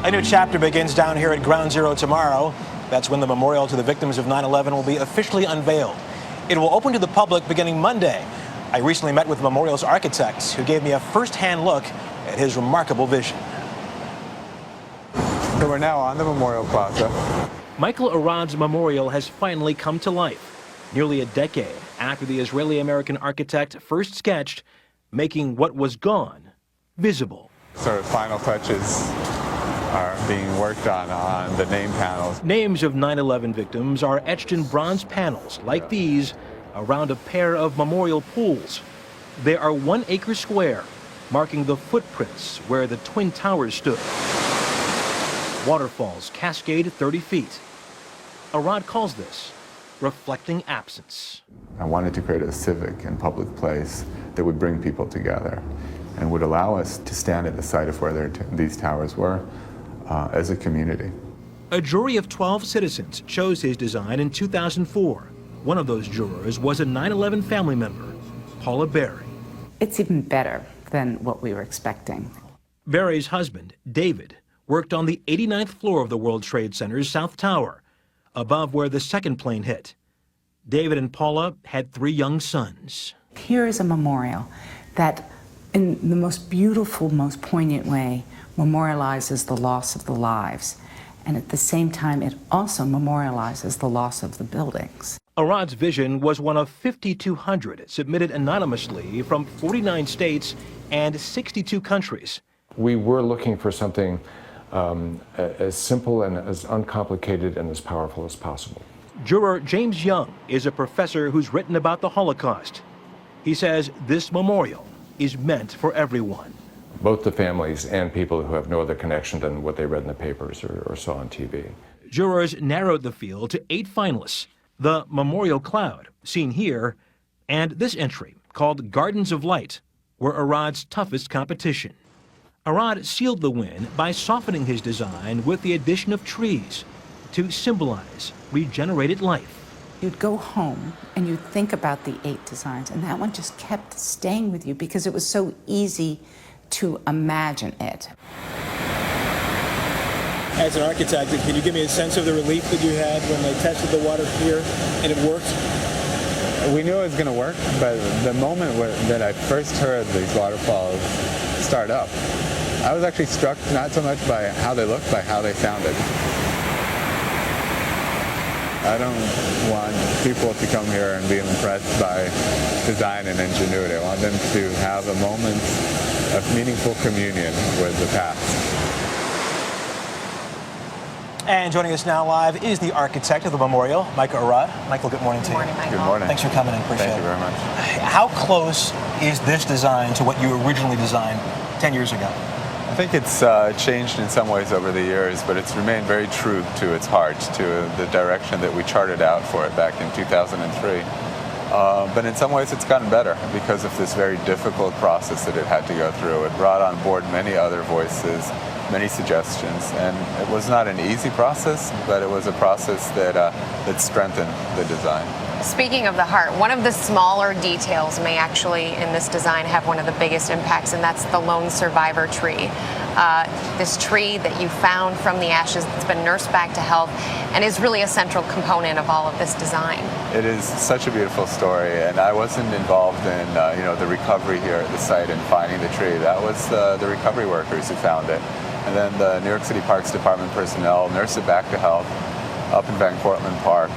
A new chapter begins down here at Ground Zero tomorrow. That's when the memorial to the victims of 9/11 will be officially unveiled. It will open to the public beginning Monday. I recently met with the memorial's architect, who gave me a first-hand look at his remarkable vision. So we're now on the Memorial Plaza. Michael Arad's memorial has finally come to life, nearly a decade after the Israeli-American architect first sketched making what was gone visible. Sort of final touches are being worked on the name panels. Names of 9/11 victims are etched in bronze panels like these around a pair of memorial pools. They are 1 acre square, marking the footprints where the Twin Towers stood. Waterfalls cascade 30 feet. Arad calls this reflecting absence. I wanted to create a civic and public place that would bring people together and would allow us to stand at the site of where these towers were as a community. A jury of 12 citizens chose his design in 2004. One of those jurors was a 9/11 family member, Paula Berry. It's even better than what we were expecting. Berry's husband, David, worked on the 89th floor of the World Trade Center's South Tower, above where the second plane hit. David and Paula had 3 young sons. Here is a memorial that, in the most beautiful, most poignant way, memorializes the loss of the lives. And at the same time, it also memorializes the loss of the buildings. Arad's vision was one of 5,200 submitted anonymously from 49 states and 62 countries. We were looking for something as simple and as uncomplicated and as powerful as possible. Juror James Young is a professor who's written about the Holocaust. He says this memorial is meant for everyone. Both the families and people who have no other connection than what they read in the papers or saw on TV. Jurors narrowed the field to 8 finalists. The Memorial Cloud, seen here, and this entry, called Gardens of Light, were Arad's toughest competition. Arad sealed the win by softening his design with the addition of trees to symbolize regenerated life. You'd go home and you'd think about the 8 designs, and that one just kept staying with you because it was so easy to imagine it. As an architect, can you give me a sense of the relief that you had when they tested the water here and it worked? We knew it was going to work, but the moment that I first heard these waterfalls start up, I was actually struck not so much by how they looked, by how they sounded. I don't want people to come here and be impressed by design and ingenuity. I want them to have a moment of meaningful communion with the past. And joining us now live is the architect of the memorial, Michael Arad. Michael, good morning to you. Good morning, Michael. Good morning. Thanks for coming in. Appreciate it. Thank you very much. How close is this design to what you originally designed 10 years ago? I think it's changed in some ways over the years, but it's remained very true to its heart, to the direction that we charted out for it back in 2003. But in some ways it's gotten better because of this very difficult process that it had to go through. It brought on board many other voices, many suggestions, and it was not an easy process, but it was a process that strengthened the design. Speaking of the heart, one of the smaller details may actually in this design have one of the biggest impacts, and that's the lone survivor tree. This tree that you found from the ashes that's been nursed back to health and is really a central component of all of this design. It is such a beautiful story, and I wasn't involved in the recovery here at the site and finding the tree. That was the recovery workers who found it. And then the New York City Parks Department personnel nursed it back to health up in Van Cortlandt Park.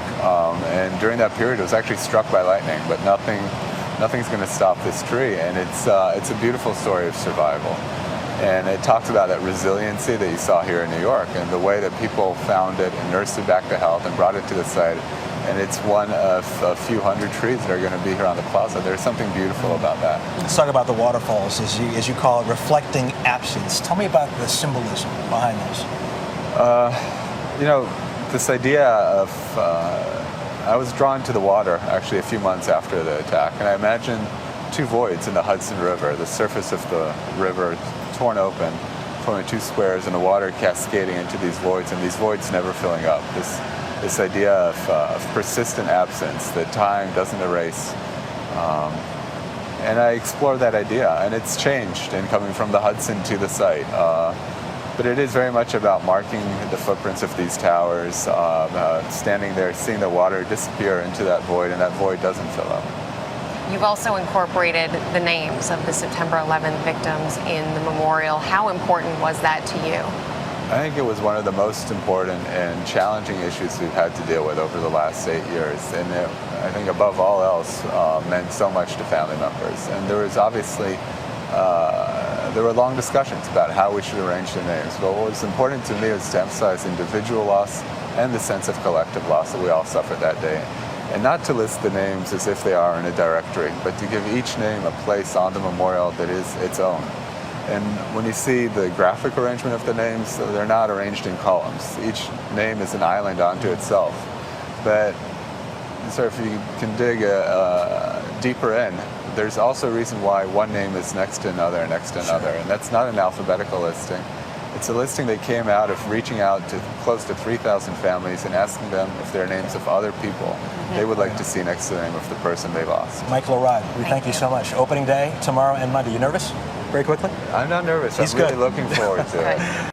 And during that period, it was actually struck by lightning, but nothing's going to stop this tree. And it's a beautiful story of survival. And it talks about that resiliency that you saw here in New York and the way that people found it and nursed it back to health and brought it to the site. And it's one of a few hundred trees that are going to be here on the plaza. There's something beautiful about that. Let's talk about the waterfalls, as you call it, reflecting absence. Tell me about the symbolism behind those. This idea of, I was drawn to the water actually a few months after the attack, and I imagined 2 voids in the Hudson River, the surface of the river torn open, forming 2 squares, and the water cascading into these voids, and these voids never filling up. This idea of persistent absence that time doesn't erase. And I explored that idea, and it's changed in coming from the Hudson to the site. But it is very much about marking the footprints of these towers, standing there, seeing the water disappear into that void, and that void doesn't fill up. You've also incorporated the names of the September 11th victims in the memorial. How important was that to you? I think it was one of the most important and challenging issues we've had to deal with over the last 8 years. And it, I think above all else, meant so much to family members. And there was obviously, there were long discussions about how we should arrange the names. But what was important to me was to emphasize individual loss and the sense of collective loss that we all suffered that day. And not to list the names as if they are in a directory, but to give each name a place on the memorial that is its own. And when you see the graphic arrangement of the names, they're not arranged in columns. Each name is an island unto itself. But so if you can dig deeper in, there's also a reason why one name is next to another and next to another. And that's not an alphabetical listing. It's a listing that came out of reaching out to close to 3,000 families and asking them if there are names of other people they would like to see next to the name of the person they lost. Michael Orad, we thank you so much. Opening day tomorrow and Monday. You nervous? Very quickly? I'm not nervous. He's I'm really good. looking forward to it.